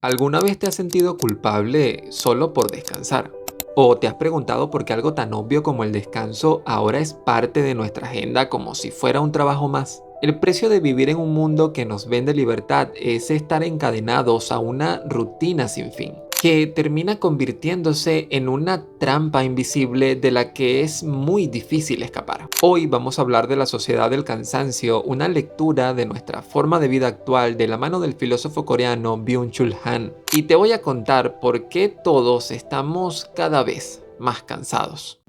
¿Alguna vez te has sentido culpable solo por descansar? ¿O te has preguntado por qué algo tan obvio como el descanso ahora es parte de nuestra agenda como si fuera un trabajo más? El precio de vivir en un mundo que nos vende libertad es estar encadenados a una rutina sin fin, que termina convirtiéndose en una trampa invisible de la que es muy difícil escapar. Hoy vamos a hablar de la sociedad del cansancio, una lectura de nuestra forma de vida actual de la mano del filósofo coreano Byung-Chul Han. Y te voy a contar por qué todos estamos cada vez más cansados.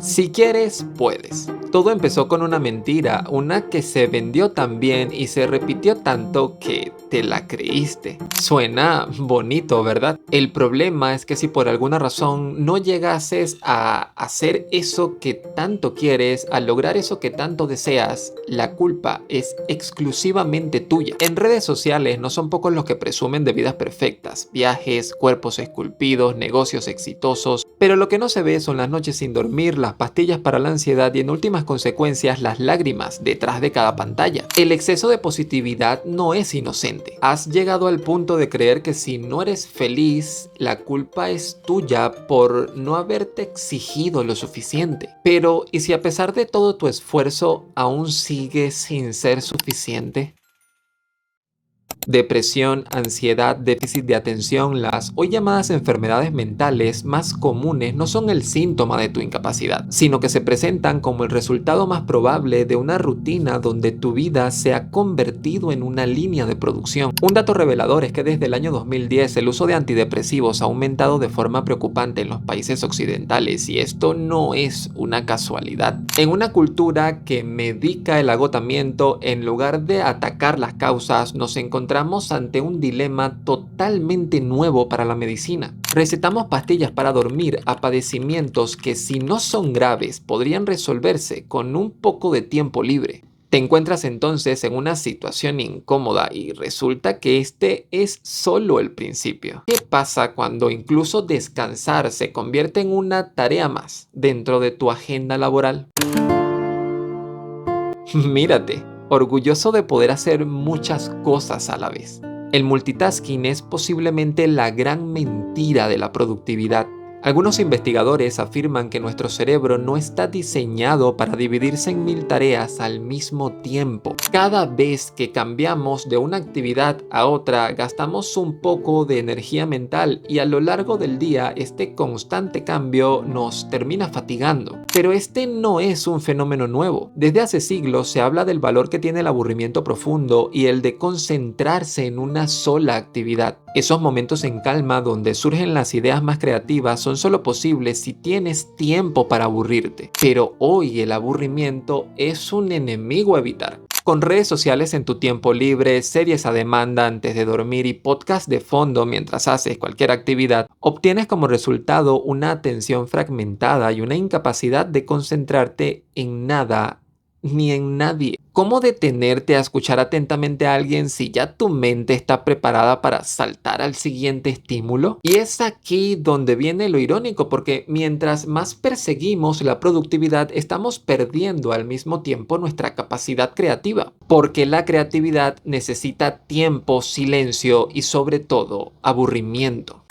Si quieres, puedes. Todo empezó con una mentira, una que se vendió tan bien y se repitió tanto que te la creíste. Suena bonito, ¿verdad? El problema es que si por alguna razón no llegases a hacer eso que tanto quieres, a lograr eso que tanto deseas, la culpa es exclusivamente tuya. En redes sociales no son pocos los que presumen de vidas perfectas, viajes, cuerpos esculpidos, negocios exitosos, pero lo que no se ve son las noches sin dormir, las pastillas para la ansiedad y en últimas consecuencias las lágrimas detrás de cada pantalla. El exceso de positividad no es inocente. Has llegado al punto de creer que si no eres feliz, la culpa es tuya por no haberte exigido lo suficiente. Pero, ¿y si a pesar de todo tu esfuerzo aún sigues sin ser suficiente? Depresión, ansiedad, déficit de atención, las hoy llamadas enfermedades mentales más comunes no son el síntoma de tu incapacidad, sino que se presentan como el resultado más probable de una rutina donde tu vida se ha convertido en una línea de producción. Un dato revelador es que desde el año 2010 el uso de antidepresivos ha aumentado de forma preocupante en los países occidentales y esto no es una casualidad. En una cultura que medica el agotamiento en lugar de atacar las causas, nos encontramos ante un dilema totalmente nuevo para la medicina. Recetamos pastillas para dormir a padecimientos que, si no son graves, podrían resolverse con un poco de tiempo libre. Te encuentras entonces en una situación incómoda y resulta que este es solo el principio. ¿Qué pasa cuando incluso descansar se convierte en una tarea más dentro de tu agenda laboral? Mírate, orgulloso de poder hacer muchas cosas a la vez. El multitasking es posiblemente la gran mentira de la productividad. Algunos investigadores afirman que nuestro cerebro no está diseñado para dividirse en 1000 tareas al mismo tiempo. Cada vez que cambiamos de una actividad a otra, gastamos un poco de energía mental y a lo largo del día este constante cambio nos termina fatigando. Pero este no es un fenómeno nuevo. Desde hace siglos se habla del valor que tiene el aburrimiento profundo y el de concentrarse en una sola actividad. Esos momentos en calma donde surgen las ideas más creativas son solo posibles si tienes tiempo para aburrirte. Pero hoy el aburrimiento es un enemigo a evitar. Con redes sociales en tu tiempo libre, series a demanda antes de dormir y podcast de fondo mientras haces cualquier actividad, obtienes como resultado una atención fragmentada y una incapacidad de concentrarte en nada ni en nadie. ¿Cómo detenerte a escuchar atentamente a alguien si ya tu mente está preparada para saltar al siguiente estímulo? Y es aquí donde viene lo irónico, porque mientras más perseguimos la productividad, estamos perdiendo al mismo tiempo nuestra capacidad creativa, porque la creatividad necesita tiempo, silencio y sobre todo aburrimiento.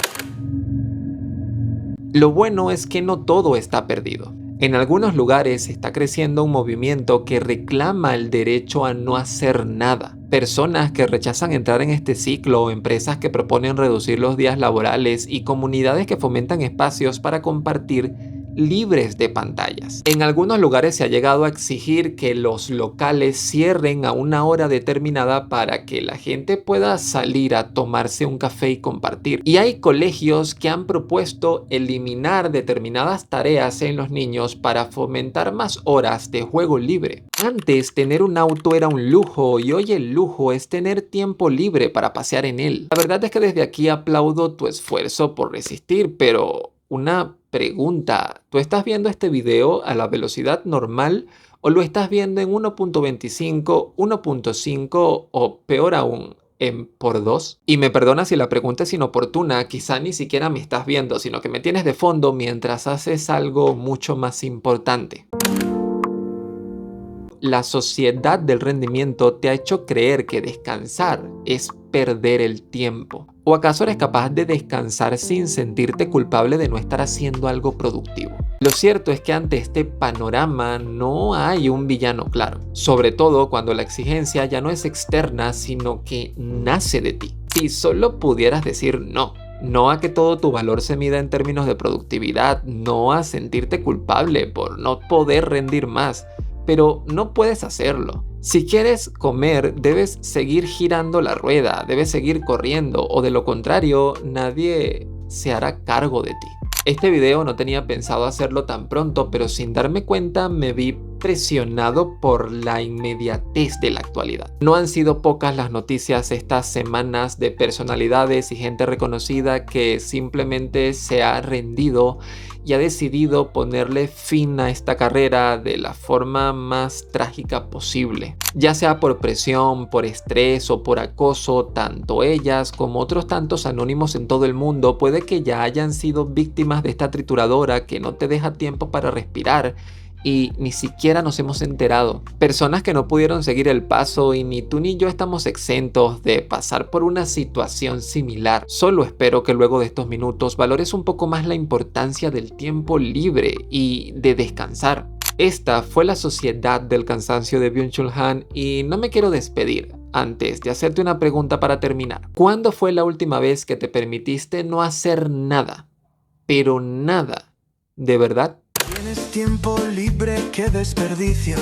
Lo bueno es que no todo está perdido. En algunos lugares está creciendo un movimiento que reclama el derecho a no hacer nada. Personas que rechazan entrar en este ciclo, empresas que proponen reducir los días laborales y comunidades que fomentan espacios para compartir libres de pantallas. En algunos lugares se ha llegado a exigir que los locales cierren a una hora determinada para que la gente pueda salir a tomarse un café y compartir. Y hay colegios que han propuesto eliminar determinadas tareas en los niños para fomentar más horas de juego libre. Antes, tener un auto era un lujo y hoy el lujo es tener tiempo libre para pasear en él. La verdad es que desde aquí aplaudo tu esfuerzo por resistir, pero una pregunta, ¿tú estás viendo este video a la velocidad normal o lo estás viendo en 1.25, 1.5 o peor aún, en por 2? Y me perdona si la pregunta es inoportuna, quizá ni siquiera me estás viendo, sino que me tienes de fondo mientras haces algo mucho más importante. La sociedad del rendimiento te ha hecho creer que descansar es perder el tiempo. ¿O acaso eres capaz de descansar sin sentirte culpable de no estar haciendo algo productivo? Lo cierto es que ante este panorama no hay un villano claro, sobre todo cuando la exigencia ya no es externa, sino que nace de ti. Si solo pudieras decir no. No a que todo tu valor se mida en términos de productividad, no a sentirte culpable por no poder rendir más, pero no puedes hacerlo. Si quieres comer, debes seguir girando la rueda, debes seguir corriendo, o de lo contrario, nadie se hará cargo de ti. Este video no tenía pensado hacerlo tan pronto, pero sin darme cuenta me vi presionado por la inmediatez de la actualidad. No han sido pocas las noticias estas semanas de personalidades y gente reconocida que simplemente se ha rendido y ha decidido ponerle fin a esta carrera de la forma más trágica posible. Ya sea por presión, por estrés o por acoso, tanto ellas como otros tantos anónimos en todo el mundo puede que ya hayan sido víctimas de esta trituradora que no te deja tiempo para respirar y ni siquiera nos hemos enterado. Personas que no pudieron seguir el paso y ni tú ni yo estamos exentos de pasar por una situación similar. Solo espero que luego de estos minutos valores un poco más la importancia del tiempo libre y de descansar. Esta fue la sociedad del cansancio de Byung-Chul Han y no me quiero despedir antes de hacerte una pregunta para terminar. ¿Cuándo fue la última vez que te permitiste no hacer nada? Pero nada. ¿De verdad? Tienes tiempo libre, qué desperdicio.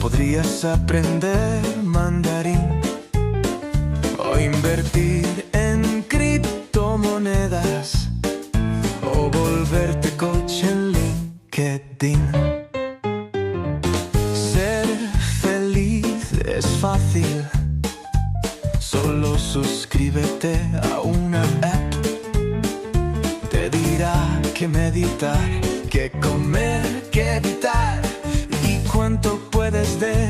Podrías aprender mandarín o invertir en criptomonedas o volverte coach en LinkedIn. Ser feliz es fácil, solo suscríbete a una app. Te dirá que meditar, que comer, que evitar y cuánto puedes dejar.